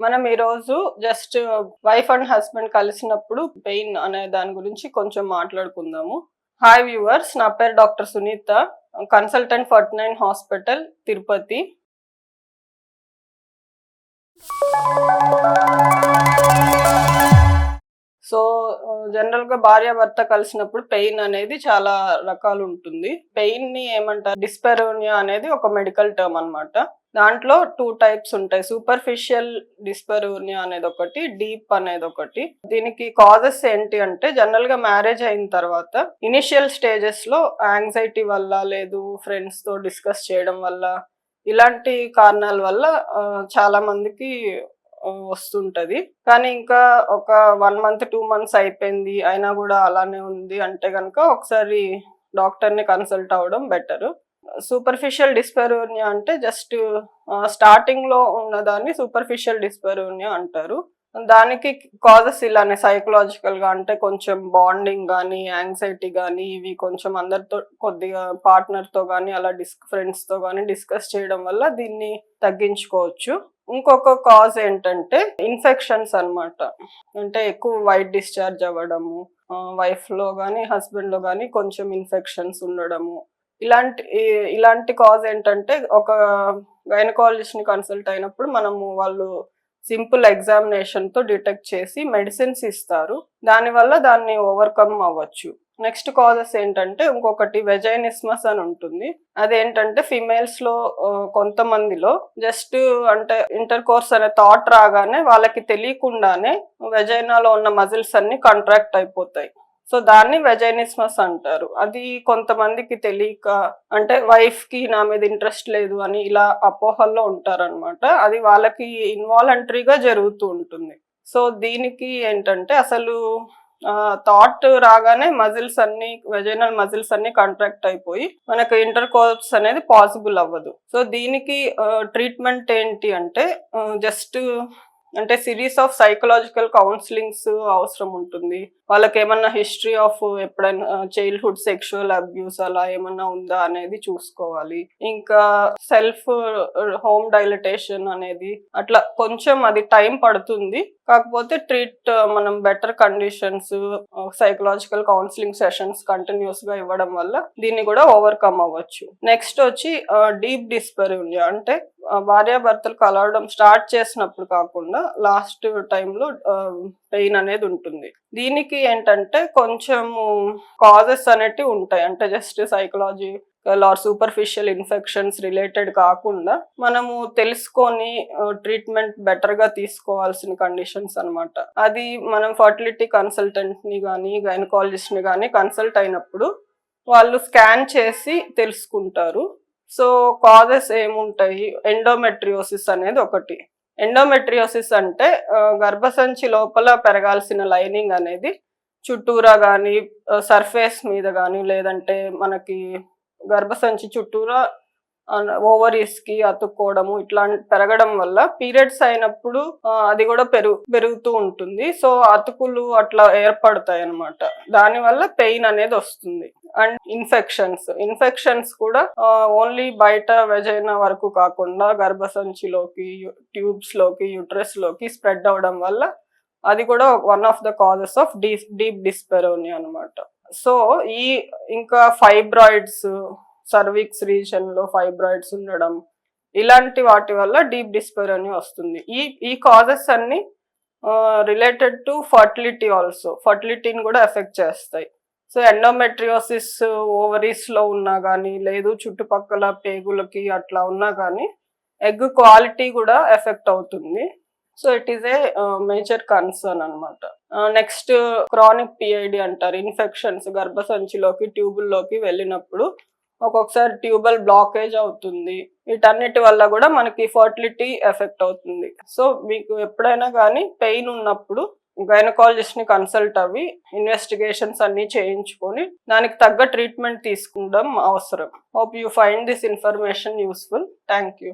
మనం ఈరోజు just wife and husband కలిసినప్పుడు పెయిన్ అనే దాని గురించి కొంచెం మాట్లాడుకుందాము. హాయ్ వ్యూవర్స్, నా పేరు doctor Sunitha, consultant 49 hospital Tirupati. So general గా భార్యాభర్త కలిసినప్పుడు పెయిన్ అనేది చాలా రకాలు ఉంటుంది. పెయిన్ ని ఏమంటారు, డిస్పెరోనియా అనేది ఒక మెడికల్ టర్మ్ అన్నమాట. దాంట్లో 2 టైప్స్ ఉంటాయి. సూపర్ఫిషియల్ డిస్పెరోనియా అనేది ఒకటి, డీప్ అనేది ఒకటి. దీనికి కాజెస్ ఏంటి అంటే, జనరల్ గా మ్యారేజ్ అయిన తర్వాత ఇనిషియల్ స్టేజెస్ లో యాంగ్జైటీ వల్ల, లేదు ఫ్రెండ్స్ తో డిస్కస్ చేయడం వల్ల, ఇలాంటి కారణాల వల్ల చాలా మందికి వస్తుంటది. కానీ ఇంకా ఒక 1 మంత్ 2 మంత్స్ అయిపోయింది, అయినా కూడా అలానే ఉంది అంటే గనక ఒకసారి డాక్టర్ ని కన్సల్ట్ అవ్వడం బెటర్. సూపర్ఫిషియల్ డిస్పెరోనియా అంటే జస్ట్ స్టార్టింగ్ లో ఉన్నదాన్ని సూపర్ఫిషియల్ డిస్పెరోనియా అంటారు. దానికి కాజెస్ ఇలానే సైకలాజికల్ గా, అంటే కొంచెం బాండింగ్ కానీ, యాంగ్జైటీ కానీ, ఇవి కొంచెం అందరితో కొద్దిగా పార్ట్నర్ తో కానీ, అలా ఫ్రెండ్స్ తో కానీ డిస్కస్ చేయడం వల్ల దీన్ని తగ్గించుకోవచ్చు. ఇంకొక కాజ్ ఏంటంటే ఇన్ఫెక్షన్స్ అన్నమాట. అంటే ఎక్కువ వైట్ డిశ్చార్జ్ అవ్వడము, వైఫ్ లో కానీ హస్బెండ్ లో కానీ కొంచెం ఇన్ఫెక్షన్స్ ఉండడము, ఇలాంటి కాజ్ ఏంటంటే ఒక గైనకాలజిస్ట్ ని కన్సల్ట్ అయినప్పుడు మనము వాళ్ళు సింపుల్ ఎగ్జామినేషన్ తో డిటెక్ట్ చేసి మెడిసిన్స్ ఇస్తారు. దానివల్ల దాన్ని ఓవర్కమ్ అవ్వచ్చు. నెక్స్ట్ కాజెస్ ఏంటంటే ఇంకొకటి వెజైనిస్మస్ అని ఉంటుంది. అదేంటంటే ఫిమేల్స్ లో కొంతమందిలో జస్ట్ అంటే ఇంటర్ కోర్స్ అనే థాట్ రాగానే వాళ్ళకి తెలియకుండానే వెజైనాలో ఉన్న మజిల్స్ అన్ని కాంట్రాక్ట్ అయిపోతాయి. సో దాన్ని వెజైనిస్మస్ అంటారు. అది కొంతమందికి తెలియక, అంటే వైఫ్ కి నా మీద ఇంట్రెస్ట్ లేదు అని ఇలా అపోహల్లో ఉంటారనమాట. అది వాళ్ళకి ఇన్వాలంటరీగా జరుగుతూ ఉంటుంది. సో దీనికి ఏంటంటే అసలు థాట్ రాగానే మజిల్స్ అన్ని, వెజైనల్ మజిల్స్ అన్ని కాంట్రాక్ట్ అయిపోయి మనకు ఇంటర్ కోర్స్ అనేది పాసిబుల్ అవ్వదు. సో దీనికి ట్రీట్మెంట్ ఏంటి అంటే జస్ట్ అంటే సిరీస్ ఆఫ్ సైకలాజికల్ కౌన్సిలింగ్స్ అవసరం ఉంటుంది. వాళ్ళకి ఏమన్నా హిస్టరీ ఆఫ్ ఎప్పుడైనా చైల్డ్హుడ్ సెక్షువల్ అబ్యూస్ అలా ఏమన్నా ఉందా అనేది చూసుకోవాలి. ఇంకా సెల్ఫ్ హోమ్ డైలటేషన్ అనేది అట్లా కొంచెం అది టైం పడుతుంది. కాకపోతే మనం better conditions, psychological counselling sessions continuous గా ఇవ్వడం వల్ల దీన్ని కూడా ఓవర్కమ్ అవ్వచ్చు. నెక్స్ట్ వచ్చి డీప్ డిస్పెరోనియా, అంటే భార్యాభర్తలు కలవడం స్టార్ట్ చేసినప్పుడు కాకుండా లాస్ట్ టైంలో పెయిన్ అనేది ఉంటుంది. దీనికి ఏంటంటే కొంచెము కాజెస్ అనేటివి ఉంటాయి. అంటే just psychological are superficial infections related కాకుండా మనము తెలుసుకొని ట్రీట్మెంట్ బెటర్ గా తీసుకోవాల్సిన కండిషన్స్ అన్నమాట. అది మనం ఫర్టిలిటీ కన్సల్టెంట్ ని కానీ, గైనకాలజిస్ట్ ని కానీ కన్సల్ట్ అయినప్పుడు వాళ్ళు స్కాన్ చేసి తెలుసుకుంటారు. సో కాజెస్ ఏముంటాయి, ఎండోమెట్రియోసిస్ అనేది ఒకటి. ఎండోమెట్రియోసిస్ అంటే గర్భసంచి లోపల పెరగాల్సిన లైనింగ్ అనేది చుట్టూరా కానీ, సర్ఫేస్ మీద కానీ, లేదంటే మనకి గర్భసంచి చుట్టూరా ఓవరీస్ కి అతుక్కోవడము, ఇట్లా పెరగడం వల్ల పీరియడ్స్ అయినప్పుడు అది కూడా పెరుగుతూ ఉంటుంది. సో అతుకులు అట్లా ఏర్పడతాయి అన్నమాట. దానివల్ల పెయిన్ అనేది వస్తుంది. అండ్ ఇన్ఫెక్షన్స్ కూడా ఓన్లీ బయట వెజైనా వరకు కాకుండా గర్భసంచిలోకి, ట్యూబ్స్ లోకి, యూట్రస్ లోకి స్ప్రెడ్ అవడం వల్ల అది కూడా one of the causes of deep dyspareunia అన్నమాట. సో ఇంకా ఫైబ్రాయిడ్స్, సర్విక్స్ రీజన్ లో ఫైబ్రాయిడ్స్ ఉండడం, ఇలాంటి వాటి వల్ల డీప్ డిస్పెరోనియా వస్తుంది. ఈ కాజెస్ అన్ని రిలేటెడ్ టు ఫర్టిలిటీ ఆల్సో, ఫర్టిలిటీని కూడా ఎఫెక్ట్ చేస్తాయి. సో ఎండోమెట్రియోసిస్ ఓవరీస్ లో ఉన్నా కానీ, లేదు చుట్టుపక్కల పేగులకి అట్లా ఉన్నా కానీ ఎగ్ క్వాలిటీ కూడా ఎఫెక్ట్ అవుతుంది. So it is a major concern అనమాట. నెక్స్ట్ క్రానిక్ పిఐడి అంటారు. ఇన్ఫెక్షన్స్ గర్భసంచిలోకి, ట్యూబుల్లోకి వెళ్ళినప్పుడు ఒక్కొక్కసారి ట్యూబల్ బ్లాకేజ్ అవుతుంది. వీటన్నిటి వల్ల కూడా మనకి ఫర్టిలిటీ ఎఫెక్ట్ అవుతుంది. సో మీకు ఎప్పుడైనా కానీ పెయిన్ ఉన్నప్పుడు గైనకాలజిస్ట్ ని కన్సల్ట్ అవ్వి ఇన్వెస్టిగేషన్స్ అన్ని చేయించుకొని దానికి తగ్గ ట్రీట్మెంట్ తీసుకోవడం అవసరం. Hope you find this information useful. Thank you.